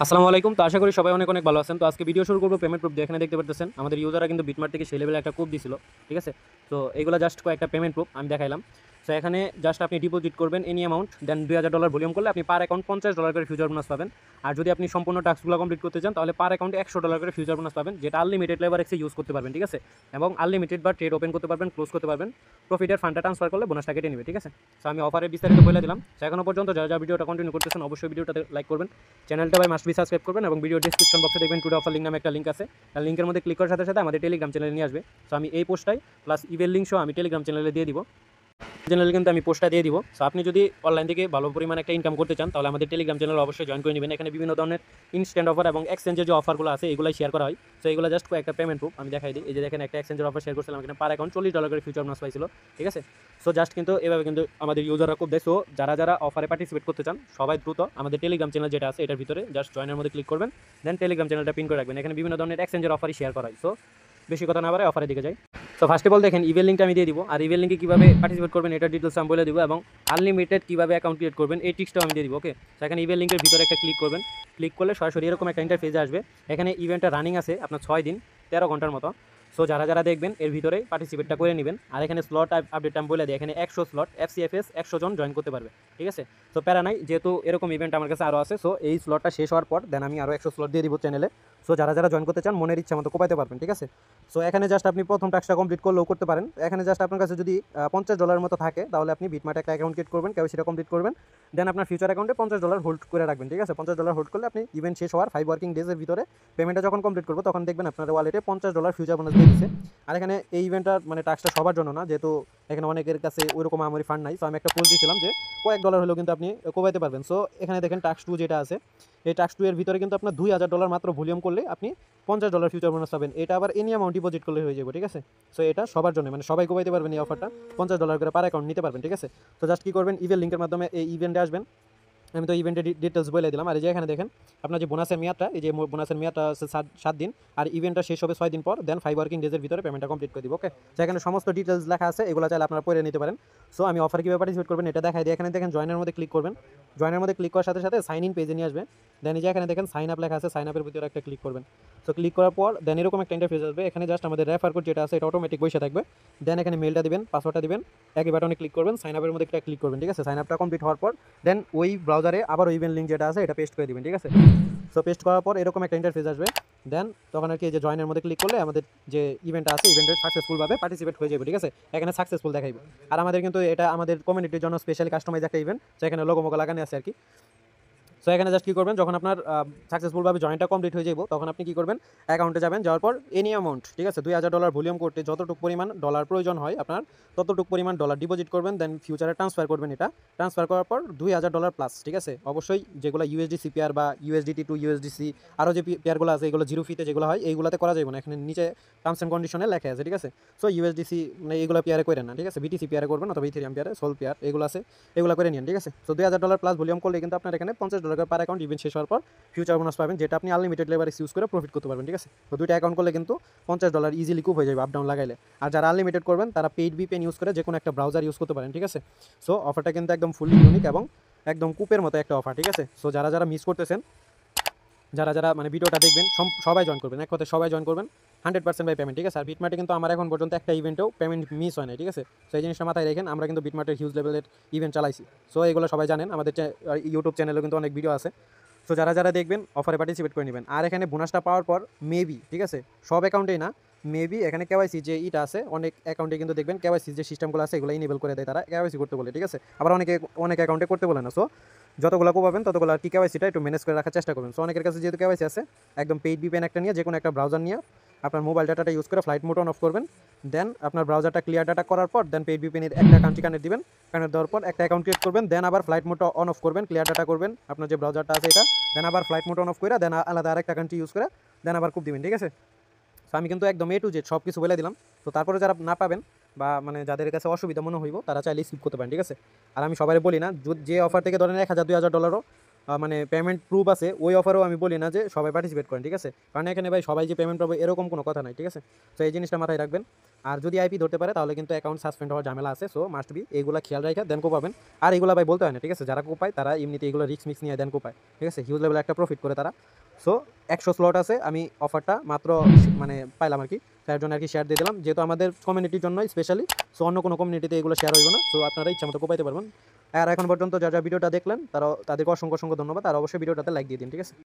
আসসালামু আলাইকুম। তো আশা করি সবাই অনেক অনেক ভালো আছেন। তো আজকে ভিডিও শুরু করবো পেমেন্ট প্রুফ দিয়ে। এখানে দেখতে পারতেছেন আমাদের ইউজাররা কিন্তু বিটমার্ট থেকে সেই লেভেলে একটা প্রুফ দিছিল, ঠিক আছে। তো এইগুলো জাস্ট কয়েকটা পেমেন্ট প্রুফ আমি দেখাইলাম। তো এখানে জাস্ট আপনি ডিপোজিট করবেন এনি অ্যামাউন্ট, দেন $2000 ভলিউম করলে আপনি পার অ্যাকাউন্ট $50 করে ফিউচার বোনাস পাবেন। আর যদি আপনি সম্পূর্ণ টাস্কগুলো কমপ্লিট করতে চান তাহলে পার অ্যাকাউন্টে $100 করে ফিউচার বোনাস পাবেন, যেটা আনলিমিটেড লেবার এক্সে ইউজ করতে পারবেন, ঠিক আছে। এবং আনলিমিটেড বা ট্রেড ওপেন করতে পারবেন, ক্লোজ করতে পারবেন। প্রফিটের ফান্ডটা ট্রান্সফার করলে বোনাসটা কেটে নেবে, ঠিক আছে। তো আমি অফারের বিস্তারিত বলে দিলাম। তো এখনো পর্যন্ত যারা যারা ভিডিওটা কন্টিনিউ করতেছেন অবশ্যই ভিডিওটাতে লাইক করবেন, চ্যানেলটা ভাই মাস্ট বি সাবস্ক্রাইব করবেন এবং ভিডিও ডিসক্রিপশন বক্সে দেখবেন টুডে অফার লিঙ্ক নামে একটা লিঙ্ক আছে। তার লিঙ্কের মধ্যে ক্লিক করার সাথে সাথে আমাদের টেলিগ্রাম চ্যানেলে নিয়ে আসবে। সো আমি এই পোস্টটাই প্লাস ইমেল লিঙ্ক সহ আমি টেলিগ্রাম চ্যানেলে দিয়ে দিব। চ্যানেলে কিন্তু আমি পোস্টটা দিয়ে দিব। সো আপনি যদি অনলাইন থেকে ভালো পরিমাণ একটা ইনকাম করতে চান তাহলে আমাদের টেলিগ্রাম চ্যানেল অবশ্যই জয়েন করে নেবেন। এখানে বিভিন্ন ধরনের ইনস্ট্যান্ট অফার এবং এক্সচেঞ্জের যে অফারগুলো আছে এগুলাই শেয়ার করা হয়। সো এগুলো জাস্ট একটা পেমেন্ট প্রুফ আমি দেখাই দিই। এই যে দেখেন একটা এক্সচেঞ্জের অফার শেয়ার করছিলাম, এখানে পার অ্যাকাউন্ট $40 করে ফিউচার বোনাস পাইছিল, ঠিক আছে। সো জাস্ট কিন্তু এভাবে কিন্তু আমাদের ইউজাররা খুব দেয়। সো যারা যারা অফারে পার্টিসিপেট করতে চান সবাই দ্রুত আমাদের টেলিগ্রাম চ্যানেল যেটা আছে এটার ভিতরে জাস্ট জয়েনের মধ্যে ক্লিক করবেন, দেন টেলিগ্রাম চ্যানেলটা পিন করে রাখবেন। এখানে বিভিন্ন ধরনের এক্সচেঞ্জের অফারই শেয়ার করা হয়। সো বেশি কথা না বাড়ায় অফারের দিকে যাই। তো ফার্স্ট অফ অল দেখেন ইমেল লিঙ্কটা আমি দিয়ে দিব, আর ইমেল লিঙ্কে কীভাবে পার্টিসিপেট করবেন এটার ডিটেলস আমি বলে দিব, এবং আনলিমিটেড কীভাবে অ্যাকাউন্ট ক্রিয়েট করবেন এই টিক্সটাও আমি দিয়ে দিব। ওকে, তো এখানে ইমেল লিঙ্কের ভিতরে একটা ক্লিক করবেন। ক্লিক করলে সরাসরি এরকম একটা ইন্টারফেসে আসবে। এখানে ইভেন্টটা রানিং আছে আপনার 6 দিন 13 ঘন্টার মতো। সো যারা যারা দেখবেন এর ভিতরে পার্টিসিপেটটা করে নেবেন। আর এখানে স্লট আপডেট আমি বলে দিই, এখানে 100 স্লট এফসিএফএস 100 জন জয়েন করতে পারবে, ঠিক আছে। তো প্যারা নাই, যেহেতু এরকম ইভেন্ট আমার কাছে আরও আছে। সো এই স্লটটা শেষ হওয়ার পর দেন আমি আরও 100 স্লট দিয়ে দিব চ্যানেলে। সো যারা যারা জয়েন করতে চান মনের ইচ্ছা মতো কোপাইতে পারবেন, ঠিক আছে। সো এখানে জাস্ট আপনি প্রথম টাস্কটা কমপ্লিট করলেও করতে পারেন। এখানে জাস্ট আপনার কাছে যদি $50 মতো থাকে তাহলে আপনি বিটমার্টে একটা অ্যাকাউন্ট ক্রিয়েট করবেন, কেউ সেটা কমপ্লিট করবেন। দেন আপনার ফিউচার অ্যাকাউন্টে $50 হোল্ড করে রাখবেন, ঠিক আছে। $50 হোল্ড করলে আপনি ইভেন্ট শেষ হওয়ার 5 ওয়ার্কিং ডেজের ভিতরে পেমেন্টটা যখন কমপ্লিট করবো তখন দেখবেন আপনার ওয়ালেটে $50 ফিউচার বোনাস দিয়ে দিচ্ছে। আর এখানে এই ইভেন্টটার মানে টাস্কটা সবার জন্য না, যেহেতু এখানে অনেকের কাছে ওইরকম আমারই ফান্ড নাই। সো আমি একটা পোস্ট দিয়েছিলাম যে কয়েক ডলার হলেও কিন্তু আপনি কোবাইতে পারবেন। সো এখানে দেখেন টাস্ক 2 যেটা আছে, এই টাস্ক 2 এর ভিতরে কিন্তু আপনার $2000 মাত্র ভলিউম করলে আপনি $50 ফিউচার বোনাস পাবেন। এটা আবার এনি অ্যামাউন্ট ডিপোজিট করলে হয়ে যাবে, ঠিক আছে। সো এটা সবার জন্য, মানে সবাই কোবাইতে পারবেন এই অফারটা। $50 করে পার অ্যাকাউন্ট নিতে পারবেন, ঠিক আছে। তো জাস্ট কী করবেন, ইমেল লিঙ্কের মাধ্যমে এই ইভেন্টে আসবেন। আমি তো ইভেন্টের ডিটেলস বলে দিলাম। আর এই যে এখানে দেখেন আপনার যে বোনাসের মেয়াদটা, এই যে বোনাসের মেয়াদটা হচ্ছে 7 দিন, আর ইভেন্টটা শেষ হবে 6 দিন পর। দেন 5 ওয়ার্কিং ডেজের ভিতরে পেমেন্টটা কমপ্লিট করে দিব। ওকে, সেখানে সমস্ত ডিটেলস লেখা আছে, এগুলো চাইলে আপনারা পড়ে নিতে পারেন। সো আমি অফার কীভাবে পার্টিসিপেট করবেন এটা দেখাই দিই। এখানে দেখেন জয়েনের মধ্যে ক্লিক করবেন। জয়েনের মধ্যে ক্লিক করার সাথে সাথে সাইন ইন পেজে নিয়ে আসবে। দেন এই যে এখানে দেখেন সাইন আপ লেখা আছে, সাইন আপের ভিতরে একটা ক্লিক করবেন। সো ক্লিক করার পর দেন এরকম একটা ইন্টারফেস আসবে। এখানে জাস্ট আমাদের রেফার কোড যেটা আছে এটা অটোমেটিক বসে থাকবে। দেন এখানে মেলটা দিবেন, পাসওয়ার্ডটা দিবেন, একই বাটনে ক্লিক করবেন, সাইন আপের মধ্যে একটা ক্লিক করবেন, ঠিক আছে। সাইন আপটা কমপ্লিট হওয়ার পর দেন ওই ব্রাউজারে আবার ওই ইভেন্ট লিঙ্ক যেটা আছে এটা পেস্ট করে দিবেন, ঠিক আছে। সো পেস্ট করার পর এরকম একটা ইন্টারফেস আসবে। দেন তখন আর কি, যে জয়েনের মধ্যে ক্লিক করলে আমাদের যে ইভেন্ট আছে ইভেন্টের সাকসেসফুলভাবে পার্টিসিপেট হয়ে যাবে, ঠিক আছে। এখানে সাকসেসফুল দেখাইবে। আর আমাদের কিন্তু এটা আমাদের কমিউনিটির জন্য স্পেশালি কাস্টমাইজ একটা ইভেন্ট, সেখানে লোগো মোগো লাগানো আছে আর কি। সো এখানে জাস্ট কী করবেন, যখন আপনার সাকসেসফুলভাবে জয়েনটা কমপ্লিট হয়ে যাব তখন আপনি কী করবেন, অ্যাকাউন্টে যাবেন। যাওয়ার পর এনি অ্যামাউন্ট, ঠিক আছে, $2000 ভলিউম করতে যতটুকু পরিমাণ ডলার প্রয়োজন হয় আপনার ততটুকু পরিমাণ ডলার ডিপোজিট করবেন। দেন ফিউচারে ট্রান্সফার করবেন। এটা ট্রান্সফার করার পর $2000 প্লাস, ঠিক আছে। অবশ্যই যেগুলো ইউএসডিসি পেয়ার বা ইউএসডিটি টু ইউএসডিসি আরও যে পেয়ারগুলো আছে এগুলো জিরো ফিতে যেগুলো হয় এইগুলোতে করা যাবে না। এখানে নিচে টার্মস অ্যান্ড কন্ডিশনে লেখা আছে, ঠিক আছে। সো ইউএসডিসি মানে এইগুলো পেয়ারে করেন না, ঠিক আছে। বিটিসি পেয়ারে করবেন অথবা ইথেরিয়াম পেয়ারে, সোল পেয়ার এগুলো আছে, এগুলো করে নিন, ঠিক আছে। সো $2000 প্লাস ভলিউম করলে কিন্তু আপনার এখানে $50 পার অ্যাকাউন্ট ইভেন্ট শেষ হওয়ার পর ফিউচার বোনাস পাবেন, যেটা আপনি আনলিমিটেড লেবারেক্স ইউজ করে প্রফিট করতে পারবেন, ঠিক আছে। তো দুইটা অ্যাকাউন্ট করলে কিন্তু $50 ইজিলি কুপ হয়ে যাবে আপ ডাউন লাগাইলে। আর যারা আনলিমিটেড করবেন তারা পেইড ভিপিএন ইউজ করে যে কোনো একটা ব্রাউজার ইউজ করতে পারেন, ঠিক আছে। সো অফারটা কিন্তু একদম ফুললি ইউনিক এবং একদম কুপের মতো একটা অফার, ঠিক আছে। সো যারা যারা মিস করতেছেন, যারা যারা মানে ভিডিওটা দেখবেন সবাই জয়েন করবেন, এক কথায় সবাই জয়েন করবেন 100% বাই পেমেন্ট, ঠিক আছে। আর বিটমার্টে কিন্তু আমার এখন পর্যন্ত একটা ইভেন্টেও পেমেন্ট মিস হয় না, ঠিক আছে। সো এই জিনিসটা মাথায় রাখেন, আমরা কিন্তু বিটমার্টের হিউজ লেভেলের ইভেন্ট চালাইছি। সো এগুলো সবাই জানেন, আমাদের ইউটিউব চ্যানেলেও কিন্তু অনেক ভিডিও আছে। সো যারা যারা দেখবেন অফারে পার্টিসিপেট করে নেবেন। আর এখানে বোনাসটা পাওয়ার পর মেবি, ঠিক আছে, সব অ্যাকাউন্টেই না, মেবি এখানে কেওয়াইসি যে ইটা আছে অনেক অ্যাকাউন্টে কিন্তু দেখবেন কেওয়াইসি যে সিস্টেমগুলো আছে এগুলো ইনেবল করে দেয় তারা, কেওয়াইসি করতে বলে, ঠিক আছে। আবার অনেক অ্যাকাউন্টে করতে বলে না। সো যতগুলো পাবেন ততগুলো আর কি কেওয়াইসিটা একটু ম্যানেজ করে রাখার চেষ্টা করবেন। সো অনেকের কাছে যেহেতু কেওয়াইসি আছে, একদম পেইড ভিপিএন একটা নিয়ে যে কোনো একটা ব্রাউজার নিয়ে আপনার মোবাইল ডাটাটা ইউজ করে ফ্লাইট মোড অন অফ করবেন। দেন আপনার ব্রাউজারটা ক্লিয়ার ডাটা করার পর দেন পেইড ভিপিএনের একটা কান্ট্রি কানেক্ট দিবেন, কানেক্ট দেওয়ার পর একটা অ্যাকাউন্ট ক্রিয়েট করবেন। দেন আবার ফ্লাইট মোডটা অন অফ করবেন, ক্লিয়ার ডাটা করবেন আপনার যে ব্রাউজারটা আছে এটা। দেন আবার ফ্লাইট মোড অন অফ করে দেন আলাদা আরেকটা কান্ট্রি ইউজ করে দেন আবার খুব দিবেন, ঠিক আছে। সো আমি কিন্তু একদম A to Z সব কিছু বলে দিলাম। তো তারপরে যারা না পাবেন বা মানে যাদের কাছে অসুবিধা মনে হইব তারা চাইলে স্কিপ করতে পারেন, ঠিক আছে। আর আমি সবাই বলি না, যে অফার থেকে ধরেন $1000 $2000 মানে পেমেন্ট প্রুফ আছে, ওই অফারেও আমি বলি না যে সবাই পার্টিসিপেট করেন, ঠিক আছে? কারণ এখানে ভাই সবাই যে পেমেন্ট পাবে এরকম কোনো কথা নাই, ঠিক আছে? তো এই জিনিসটা মাথায় রাখবেন। আর যদি আইপি ধরতে পারে তাহলে কিন্তু অ্যাকাউন্ট সাসপেন্ড হওয়ার ঝামেলা আছে। সো মাস্ট বি এইগুলা খেয়াল রাখা দেন কোপাবেন। আর এগুলা ভাই বলতে হয় না, ঠিক আছে? যারা কোপায় তারা এমনিতে এগুলো রিক্স মিক্স নিয়ে দেন কোপায়, ঠিক আছে? হিউজ লেভেলে একটা প্রফিট করে তারা। সো 100 স্লট আছে, আমি অফারটা মাত্র মানে পাইলাম আর কি, তার জন্য আর কি শেয়ার দিয়ে দিলাম, যেহেতু আমাদের কমিউনিটির জন্য স্পেশালি। সো অন্য কোনো কমিউনিটিতে এগুলো শেয়ার হইব না। সো আপনারা ইচ্ছা মতো কোপাইতে পারবেন। আর এখন পর্যন্ত যারা ভিডিওটা দেখলেন তাদেরকে অসংখ্য অসংখ্য ধন্যবাদ। আর অবশ্যই ভিডিওটাতে লাইক দিয়ে দিন, ঠিক আছে?